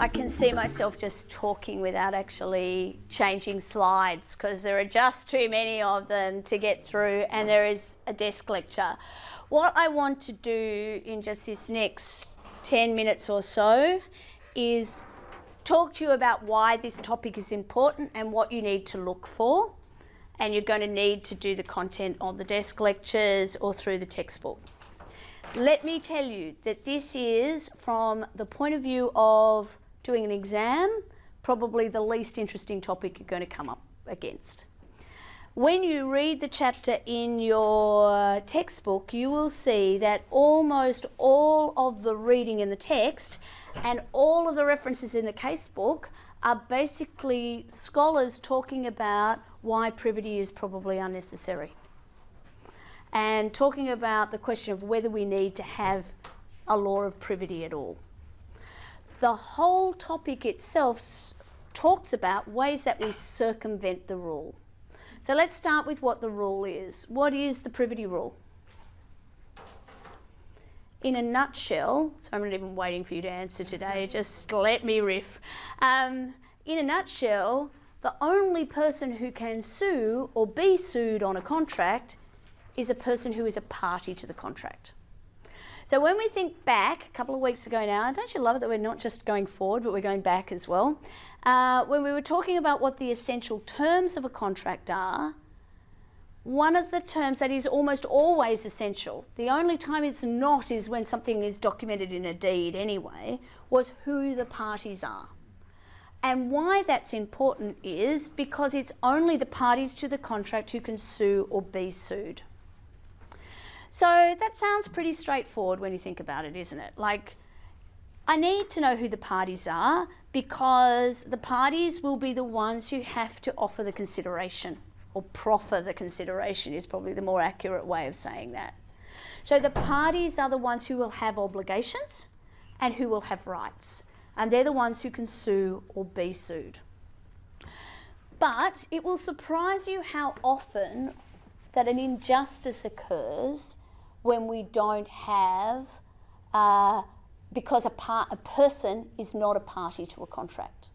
I can see myself just talking without actually changing slides because there are just too many of them to get through and there is a desk lecture. What I want to do in just this next 10 minutes or so is talk to you about why this topic is important and what you need to look for. And you're going to need to do the content on the desk lectures or through the textbook. Let me tell you that this is, from the point of view of doing an exam, probably the least interesting topic you're going to come up against. When you read the chapter in your textbook, you will see that almost all of the reading in the text and all of the references in the casebook are basically scholars talking about why privity is probably unnecessary and talking about the question of whether we need to have a law of privity at all. The whole topic itself talks about ways that we circumvent the rule. So let's start with what the rule is. What is the privity rule? In a nutshell, so I'm not even waiting for you to answer today, just let me riff. In a nutshell, the only person who can sue or be sued on a contract is a person who is a party to the contract. So when we think back a couple of weeks ago now, don't you love it that we're not just going forward, but we're going back as well? When we were talking about what the essential terms of a contract are, one of the terms that is almost always essential, the only time it's not is when something is documented in a deed anyway, was who the parties are. And why that's important is because it's only the parties to the contract who can sue or be sued. So that sounds pretty straightforward when you think about it, isn't it? Like, I need to know who the parties are because the parties will be the ones who have to offer the consideration, or proffer the consideration is probably the more accurate way of saying that. So the parties are the ones who will have obligations and who will have rights. And they're the ones who can sue or be sued. But it will surprise you how often that an injustice occurs when we don't have, because a person is not a party to a contract.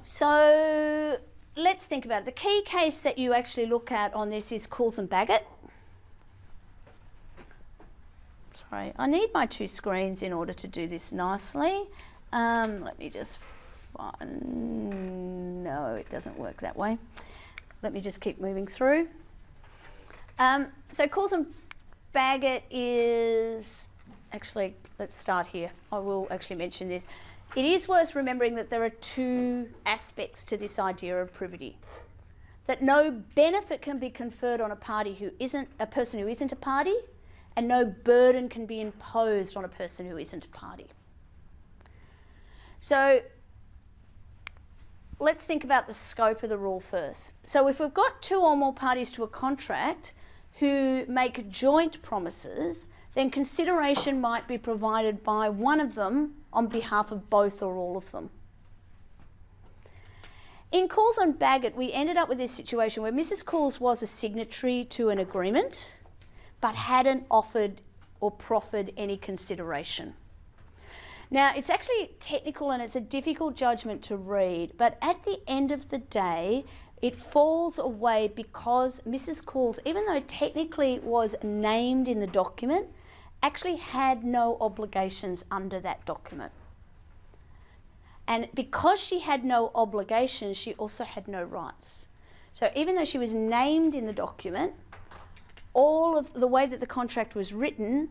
So let's think about it. The key case that you actually look at on this is Coles and Bagot. Sorry, I need my two screens in order to do this nicely. Let me just find, no, it doesn't work that way. Let me just keep moving through. So Coles and Bagot is, actually, let's start here. I will actually mention this. It is worth remembering that there are two aspects to this idea of privity. That no benefit can be conferred on a party who isn't, a person who isn't a party, and no burden can be imposed on a person who isn't a party. So let's think about the scope of the rule first. So if we've got two or more parties to a contract who make joint promises, then consideration might be provided by one of them on behalf of both or all of them. In Coles and Bagot, we ended up with this situation where Mrs. Coles was a signatory to an agreement but hadn't offered or proffered any consideration. Now, it's actually technical and it's a difficult judgment to read, but at the end of the day, it falls away because Mrs. Coles, even though technically was named in the document, actually had no obligations under that document. And because she had no obligations, she also had no rights. So even though she was named in the document, all of the way that the contract was written,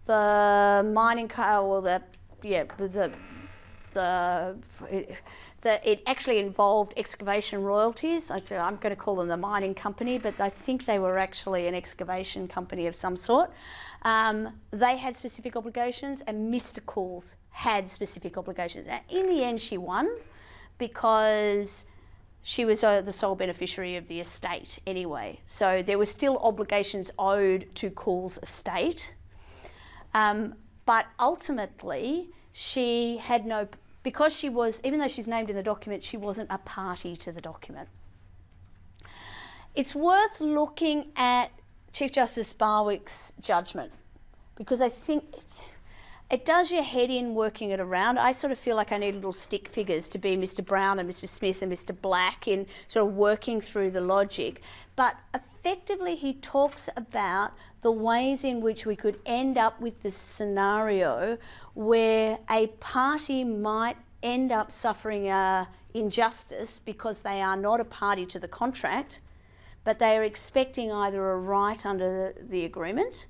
the mining it actually involved excavation royalties. I'm going to call them the mining company, but I think they were actually an excavation company of some sort. They had specific obligations, and Mr. Coles had specific obligations. And in the end, she won because she was the sole beneficiary of the estate anyway. So there were still obligations owed to Coles' estate. But ultimately, she had no, because she was, even though she's named in the document, she wasn't a party to the document. It's worth looking at Chief Justice Barwick's judgment because I think it does your head in working it around. I sort of feel like I need little stick figures to be Mr. Brown and Mr. Smith and Mr. Black in sort of working through the logic. But effectively, he talks about the ways in which we could end up with this scenario where a party might end up suffering injustice because they are not a party to the contract, but they are expecting either a right under the agreement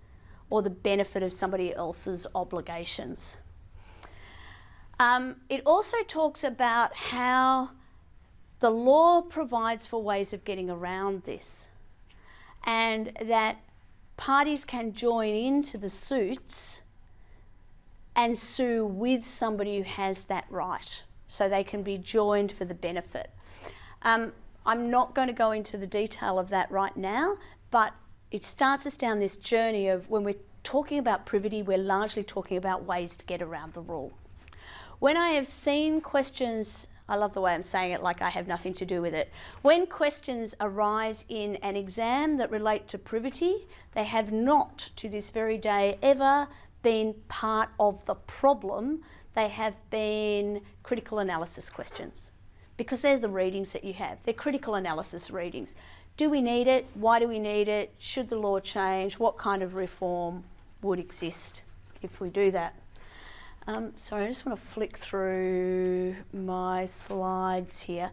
or the benefit of somebody else's obligations. It also talks about how the law provides for ways of getting around this, and that parties can join into the suits and sue with somebody who has that right, so they can be joined for the benefit. I'm not going to go into the detail of that right now, but it starts us down this journey of when we're talking about privity, we're largely talking about ways to get around the rule. When I have seen questions, I love the way I'm saying it like I have nothing to do with it. When questions arise in an exam that relate to privity, they have not, to this very day, ever been part of the problem. They have been critical analysis questions, because they're the readings that you have. They're critical analysis readings. Do we need it? Why do we need it? Should the law change? What kind of reform would exist if we do that? Sorry, I just want to flick through my slides here.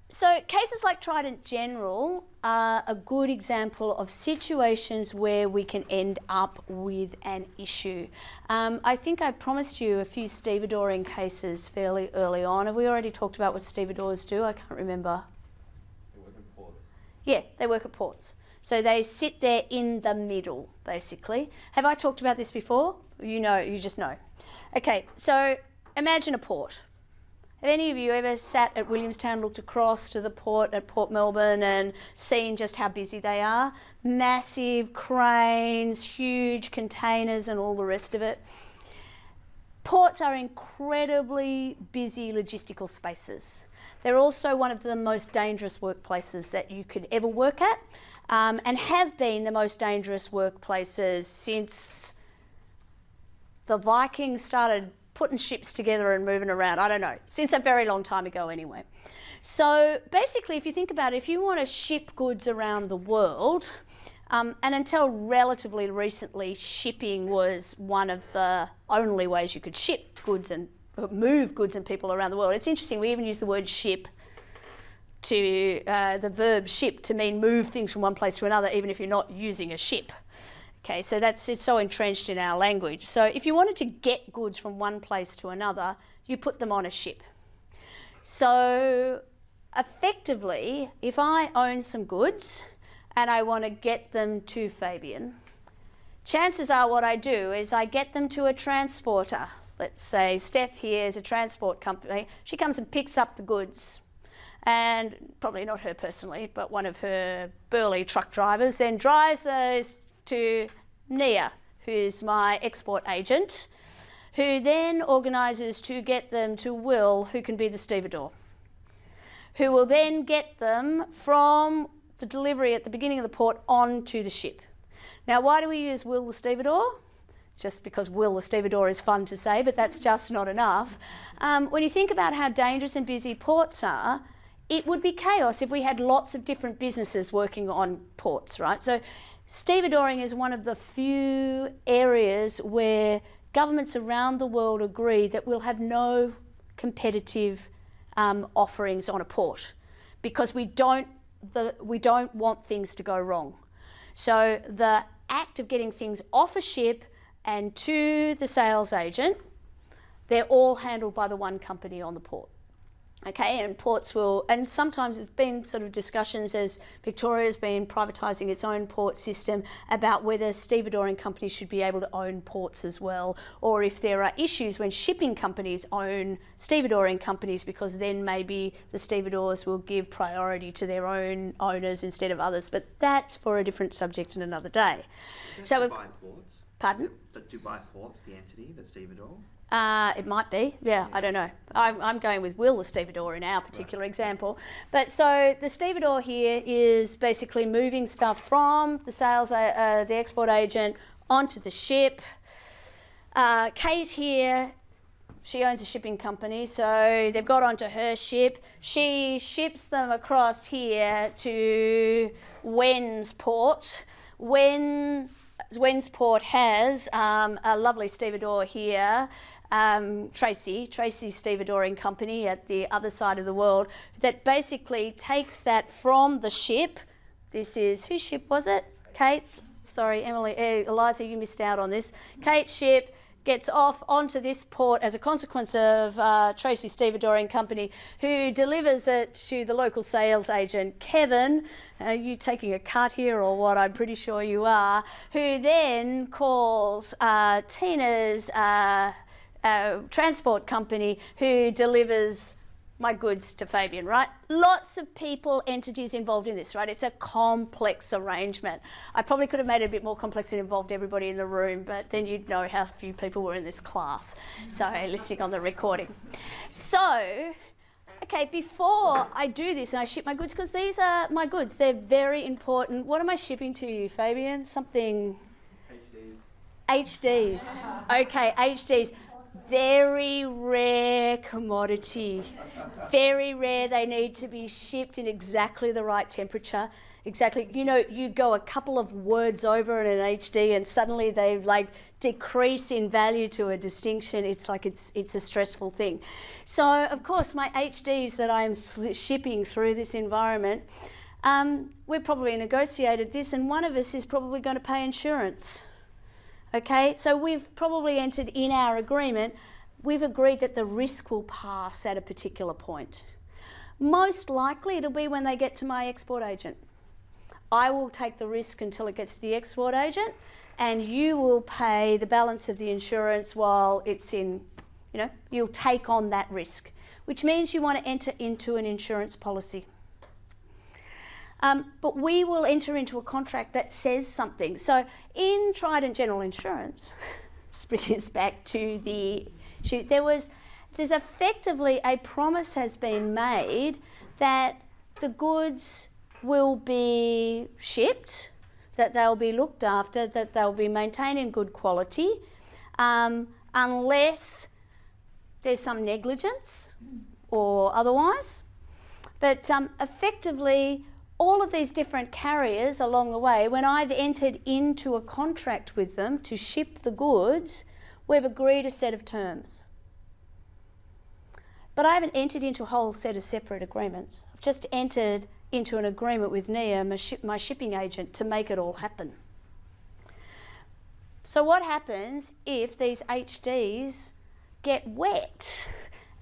So cases like Trident General are a good example of situations where we can end up with an issue. I think I promised you a few stevedoring cases fairly early on. Have we already talked about what stevedores do? I can't remember. They work at ports. Yeah, they work at ports. So they sit there in the middle, basically. Have I talked about this before? You know, you just know. Okay, so imagine a port. Have any of you ever sat at Williamstown, looked across to the port at Port Melbourne and seen just how busy they are? Massive cranes, huge containers and all the rest of it. Ports are incredibly busy logistical spaces. They're also one of the most dangerous workplaces that you could ever work at, and have been the most dangerous workplaces since the Vikings started putting ships together and moving around. I don't know, since a very long time ago anyway. So basically, if you think about it, if you want to ship goods around the world, and until relatively recently, shipping was one of the only ways you could ship goods and move goods and people around the world. It's interesting, we even use the word ship to, the verb ship, to mean move things from one place to another, even if you're not using a ship. Okay, so it's so entrenched in our language. So if you wanted to get goods from one place to another, you put them on a ship. So effectively, if I own some goods and I want to get them to Fabian, chances are what I do is I get them to a transporter. Let's say Steph here is a transport company. She comes and picks up the goods, and probably not her personally, but one of her burly truck drivers then drives those to Nia, who's my export agent, who then organises to get them to Will, who can be the stevedore, who will then get them from the delivery at the beginning of the port onto the ship. Now, why do we use Will the stevedore? Just because Will the stevedore is fun to say, but that's just not enough. When you think about how dangerous and busy ports are, it would be chaos if we had lots of different businesses working on ports, right? So stevedoring is one of the few areas where governments around the world agree that we'll have no competitive offerings on a port, because we don't want things to go wrong. So the act of getting things off a ship and to the sales agent, they're all handled by the one company on the port. Okay, and ports will, and sometimes it's been sort of discussions as Victoria's been privatising its own port system about whether stevedoring companies should be able to own ports as well, or if there are issues when shipping companies own stevedoring companies, because then maybe the stevedores will give priority to their own owners instead of others. But that's for a different subject and another day. So Dubai Ports? Pardon? Is it the Dubai Ports, the entity, the stevedore? It might be, yeah, I don't know. I'm going with Will the stevedore in our particular example. But so the stevedore here is basically moving stuff from the sales, the export agent onto the ship. Kate here, she owns a shipping company, so they've got onto her ship. She ships them across here to Wensport. Wensport has a lovely stevedore here, Tracy Stevedoring Company at the other side of the world, that basically takes that from the ship. This is, whose ship was it? Kate's? Sorry, Emily, Eliza, you missed out on this. Kate's ship gets off onto this port as a consequence of Tracy Stevedoring Company, who delivers it to the local sales agent, Kevin. Are you taking a cut here or what? I'm pretty sure you are. Who then calls Tina's transport company, who delivers my goods to Fabian, right? Lots of people, entities involved in this, right? It's a complex arrangement. I probably could have made it a bit more complex and involved everybody in the room, but then you'd know how few people were in this class. So listening on the recording. So, okay, before I do this and I ship my goods, because these are my goods, they're very important. What am I shipping to you, Fabian? Something... HDs. Okay, HDs. Very rare commodity. Very rare. They need to be shipped in exactly the right temperature. Exactly. You know, you go a couple of words over in an HD and suddenly they like decrease in value to a distinction. It's like it's a stressful thing. So, of course, my HDs that I'm shipping through this environment, we've probably negotiated this, and one of us is probably going to pay insurance. Okay, so we've probably entered in our agreement, we've agreed that the risk will pass at a particular point. Most likely it'll be when they get to my export agent. I will take the risk until it gets to the export agent, and you will pay the balance of the insurance while it's in, you know, you'll take on that risk, which means you want to enter into an insurance policy. But we will enter into a contract that says something. So in Trident General Insurance, just bringing us back to the shoot, there's effectively a promise has been made that the goods will be shipped, that they'll be looked after, that they'll be maintained in good quality, unless there's some negligence or otherwise. But effectively, all of these different carriers along the way, when I've entered into a contract with them to ship the goods, we've agreed a set of terms. But I haven't entered into a whole set of separate agreements. I've just entered into an agreement with Nia, my shipping agent, to make it all happen. So what happens if these HDs get wet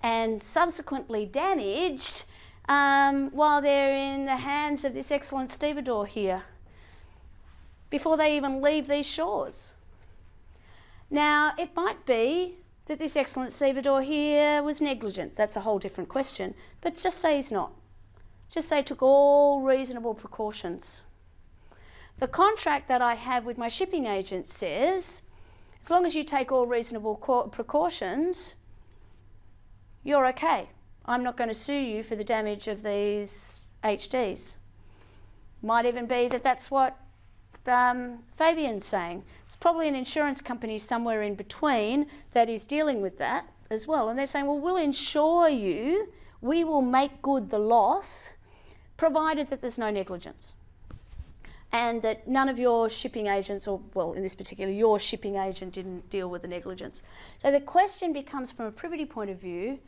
and subsequently damaged while they're in the hands of this excellent stevedore here, before they even leave these shores? Now, it might be that this excellent stevedore here was negligent. That's a whole different question. But just say he's not. Just say he took all reasonable precautions. The contract that I have with my shipping agent says, as long as you take all reasonable precautions, you're okay. I'm not going to sue you for the damage of these HDs. Might even be that that's what Fabian's saying. It's probably an insurance company somewhere in between that is dealing with that as well. And they're saying, well, we'll insure you, we will make good the loss, provided that there's no negligence. And that none of your shipping agents, or well, in this particular, your shipping agent didn't deal with the negligence. So the question becomes, from a Privity point of view,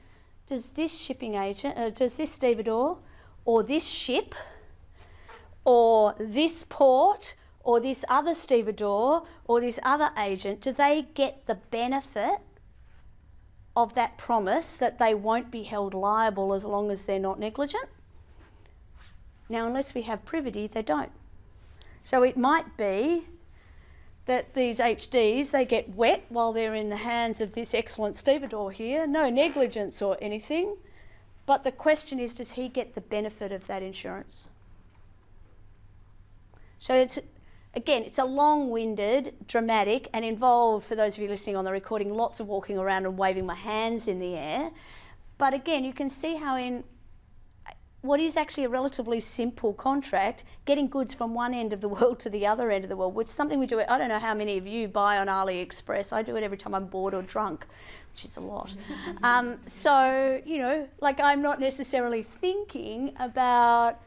does this shipping agent, does this stevedore, or this ship, or this port, or this other stevedore, or this other agent, do they get the benefit of that promise that they won't be held liable as long as they're not negligent? Now, unless we have privity, they don't. So it might be that these HDs, they get wet while they're in the hands of this excellent stevedore here, no negligence or anything, but the question is, does he get the benefit of that insurance? So it's, again, it's a long-winded, dramatic, and involved, for those of you listening on the recording, lots of walking around and waving my hands in the air. But again, you can see how what is actually a relatively simple contract, getting goods from one end of the world to the other end of the world, which is something we do. I don't know how many of you buy on AliExpress. I do it every time I'm bored or drunk, which is a lot. So, you know, like I'm not necessarily thinking about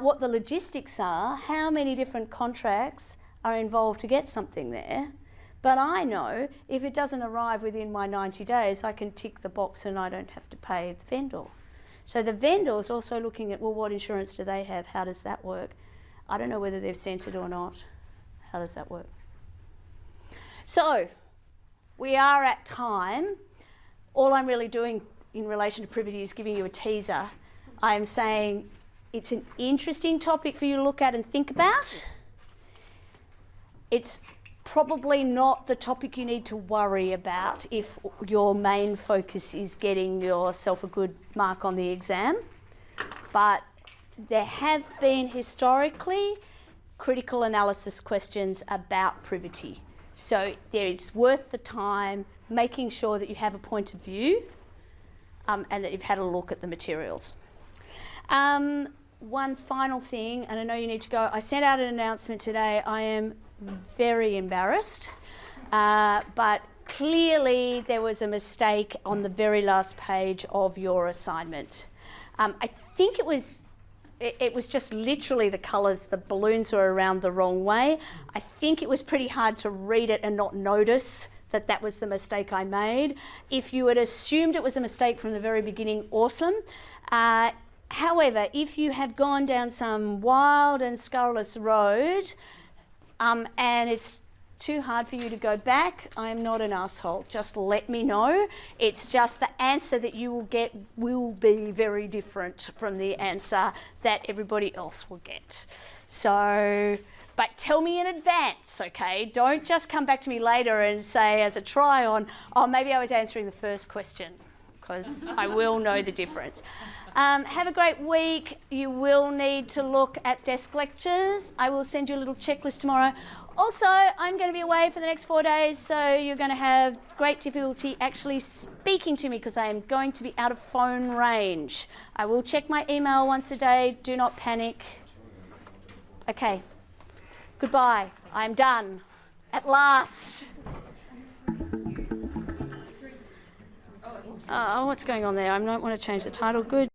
what the logistics are, how many different contracts are involved to get something there. But I know if it doesn't arrive within my 90 days, I can tick the box and I don't have to pay the vendor. So the vendor's also looking at, well, what insurance do they have? How does that work? I don't know whether they've sent it or not. How does that work? So we are at time. All I'm really doing in relation to Privity is giving you a teaser. I am saying it's an interesting topic for you to look at and think about. It's probably not the topic you need to worry about if your main focus is getting yourself a good mark on the exam. But there have been historically critical analysis questions about Privity. So it's worth the time making sure that you have a point of view and that you've had a look at the materials. One final thing, and I know you need to go. I sent out an announcement today. I am very embarrassed, but clearly there was a mistake on the very last page of your assignment. I think it was just literally the colours, the balloons were around the wrong way. I think it was pretty hard to read it and not notice that that was the mistake I made. If you had assumed it was a mistake from the very beginning, awesome. However, if you have gone down some wild and scurrilous road, and it's too hard for you to go back, I am not an asshole. Just let me know. It's just the answer that you will get will be very different from the answer that everybody else will get. So, but tell me in advance, okay? Don't just come back to me later and say as a try on, oh, maybe I was answering the first question, because I will know the difference. Have a great week. You will need to look at desk lectures. I will send you a little checklist tomorrow. Also, I'm going to be away for the next 4 days, so you're going to have great difficulty actually speaking to me because I am going to be out of phone range. I will check my email once a day. Do not panic. Okay. Goodbye. I'm done. At last. Oh, what's going on there? I might want to change the title. Good.